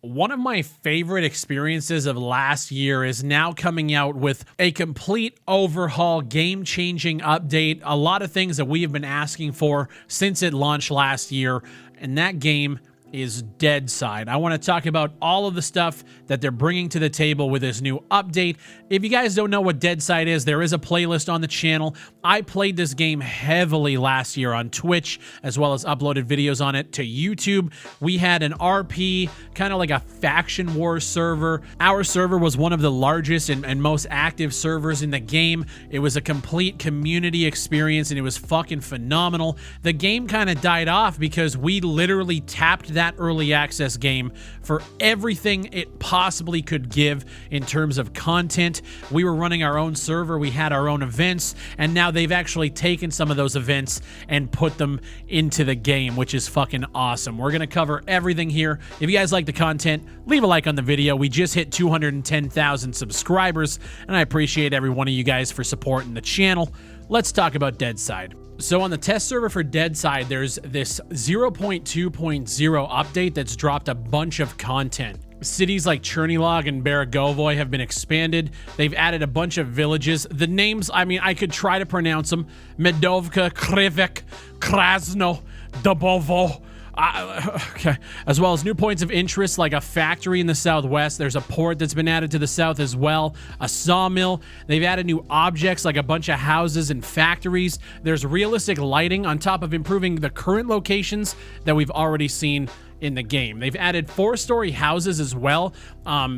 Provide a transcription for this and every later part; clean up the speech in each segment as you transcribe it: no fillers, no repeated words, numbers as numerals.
One of my favorite experiences of last year is now coming out with a complete overhaul, game-changing update, a lot of things that we have been asking for since it launched last year, and that game is Deadside. I want to talk about all of the stuff that they're bringing to the table with this new update. If you guys don't know what Deadside is, there is a playlist on the channel. I played this game heavily last year on Twitch, as well as uploaded videos on it to YouTube. We had an RP, kind of like a faction war server. Our server was one of the largest and most active servers in the game. It was a complete community experience, and it was fucking phenomenal. The game kind of died off because we literally tapped that early access game for everything it possibly could give in terms of content. We were running our own server, we had our own events, and now they've actually taken some of those events and put them into the game, which is fucking awesome. We're gonna cover everything here. If you guys like the content, leave a like on the video. We just hit 210,000 subscribers, and I appreciate every one of you guys for supporting the channel. Let's talk about Deadside. So on the test server for Deadside, there's this 0.2.0 update that's dropped a bunch of content. Cities like Chernilog and Baragovoy have been expanded. They've added a bunch of villages. The names, I mean, I could try to pronounce them. Medovka, Krivik, Krasno, Dubovo. Okay. As well as new points of interest like a factory in the southwest. There's a port that's been added to the south as well. A sawmill. They've added new objects like a bunch of houses and factories. There's realistic lighting on top of improving the current locations that we've already seen in the game. They've added 4-story houses as well.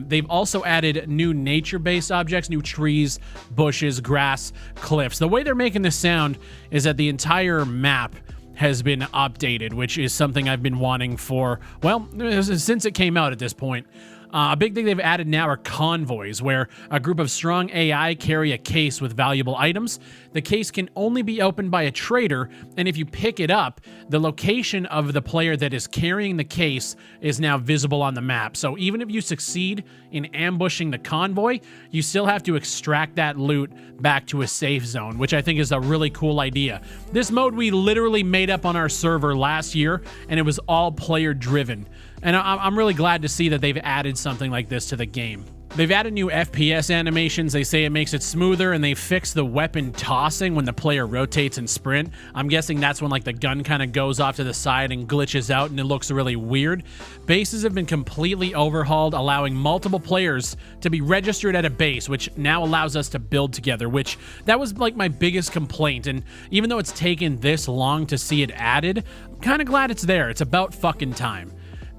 They've also added new nature-based objects, new trees, bushes, grass, cliffs. The way they're making this sound is that the entire map has been updated, which is something I've been wanting for, well, since it came out at this point. A big thing they've added now are convoys, where a group of strong AI carry a case with valuable items. The case can only be opened by a trader, and if you pick it up, the location of the player that is carrying the case is now visible on the map. So even if you succeed in ambushing the convoy, you still have to extract that loot back to a safe zone, which I think is a really cool idea. This mode we literally made up on our server last year, and it was all player driven. And I'm really glad to see that they've added something like this to the game. They've added new FPS animations. They say it makes it smoother, and they fixed the weapon tossing when the player rotates and sprint. I'm guessing that's when like the gun kind of goes off to the side and glitches out and it looks really weird. Bases have been completely overhauled, allowing multiple players to be registered at a base, which now allows us to build together, which that was like my biggest complaint. And even though it's taken this long to see it added, I'm kind of glad it's there. It's about fucking time.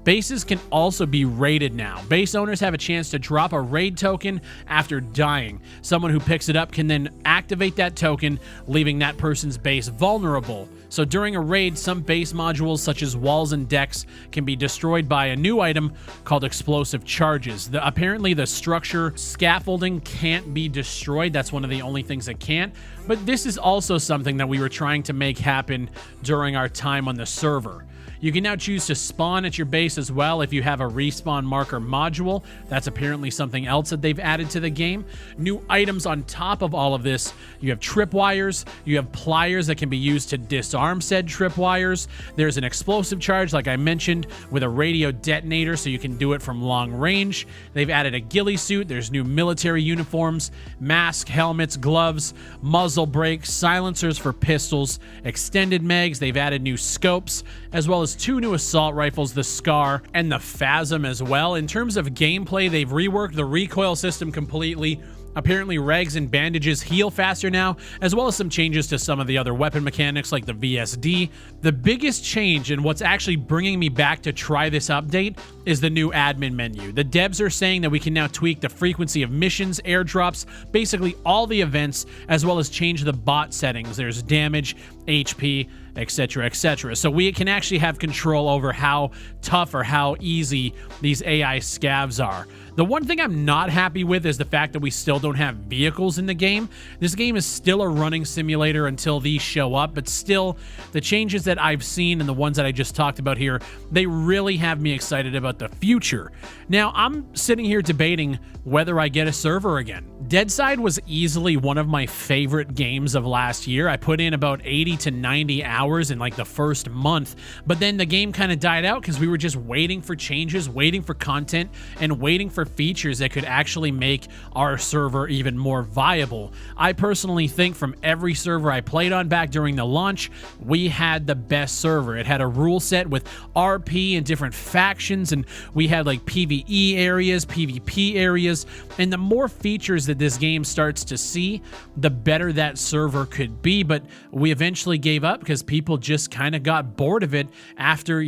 Bases can also be raided now. Base owners have a chance to drop a raid token after dying. Someone who picks it up can then activate that token, leaving that person's base vulnerable. So during a raid, some base modules such as walls and decks can be destroyed by a new item called explosive charges. Apparently the structure scaffolding can't be destroyed. That's one of the only things that can't. But this is also something that we were trying to make happen during our time on the server. You can now choose to spawn at your base as well if you have a respawn marker module. That's apparently something else that they've added to the game. New items on top of all of this. You have tripwires. You have pliers that can be used to disarm said tripwires. There's an explosive charge, like I mentioned, with a radio detonator, so you can do it from long range. They've added a ghillie suit. There's new military uniforms, mask, helmets, gloves, muzzle brakes, silencers for pistols, extended mags. They've added new scopes, as well as 2 new assault rifles, the Scar and the Phasm as well. In terms of gameplay, they've reworked the recoil system completely. Apparently, rags and bandages heal faster now, as well as some changes to some of the other weapon mechanics like the VSD. The biggest change, and what's actually bringing me back to try this update, is the new admin menu. The devs are saying that we can now tweak the frequency of missions, airdrops, basically all the events, as well as change the bot settings. There's damage, HP, etc., etc. So we can actually have control over how tough or how easy these AI scavs are. The one thing I'm not happy with is the fact that we still don't have vehicles in the game. This game is still a running simulator until these show up, but still, the changes that I've seen and the ones that I just talked about here, they really have me excited about the future. Now, I'm sitting here debating whether I get a server again. Deadside was easily one of my favorite games of last year. I put in about 80 to 90 hours hours in like the first month, but then the game kind of died out because we were just waiting for changes, waiting for content, and waiting for features that could actually make our server even more viable. I personally think from every server I played on back during the launch, we had the best server. It had a rule set with RP and different factions, and we had like PvE areas, PvP areas, and the more features that this game starts to see, the better that server could be. But we eventually gave up because people just kind of got bored of it after,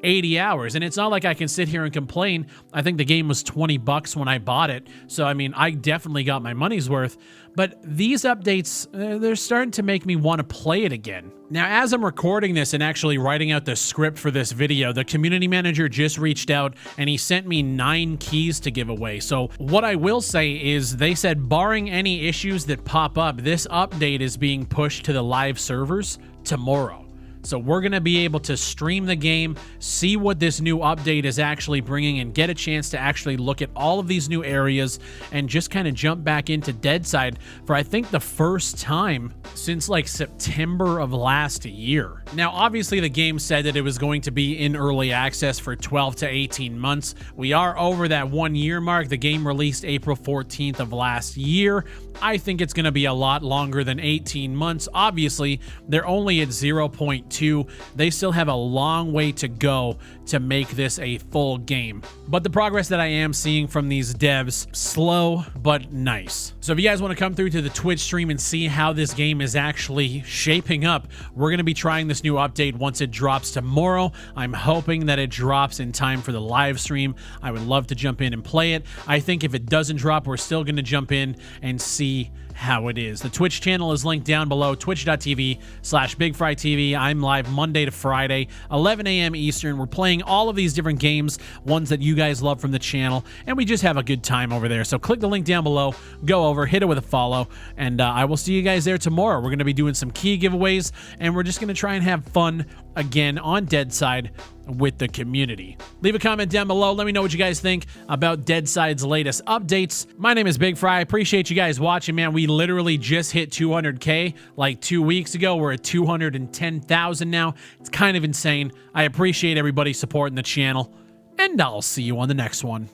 80 hours. And it's not like I can sit here and complain. I think the game was 20 bucks when I bought it. So, I mean, I definitely got my money's worth. But these updates, they're starting to make me want to play it again. Now, as I'm recording this and actually writing out the script for this video, the community manager just reached out and he sent me 9 keys to give away. So what I will say is they said, barring any issues that pop up, this update is being pushed to the live servers tomorrow. So we're going to be able to stream the game, see what this new update is actually bringing, and get a chance to actually look at all of these new areas and just kind of jump back into Deadside for, I think, the first time since like September of last year. Now, obviously, the game said that it was going to be in early access for 12 to 18 months. We are over that 1 year mark. The game released April 14th of last year. I think it's going to be a lot longer than 18 months. Obviously, they're only at 0.2. They still have a long way to go to make this a full game. But the progress that I am seeing from these devs, slow but nice. So if you guys want to come through to the Twitch stream and see how this game is actually shaping up, we're going to be trying this new update once it drops tomorrow. I'm hoping that it drops in time for the live stream. I would love to jump in and play it. I think if it doesn't drop, we're still going to jump in and see how it is. The Twitch channel is linked down below, twitch.tv/BigfryTV. I'm live Monday to Friday, 11 a.m. Eastern. We're playing all of these different games, ones that you guys love from the channel, and we just have a good time over there. So click the link down below, go over, hit it with a follow, and I will see you guys there tomorrow. We're going to be doing some key giveaways, and we're just going to try and have fun again on Deadside with the community. Leave a comment down below. Let me know what you guys think about Deadside's latest updates. My name is Big Fry. I appreciate you guys watching, man. We literally just hit 200K like 2 weeks ago. We're at 210,000 now. It's kind of insane. I appreciate everybody supporting the channel, and I'll see you on the next one.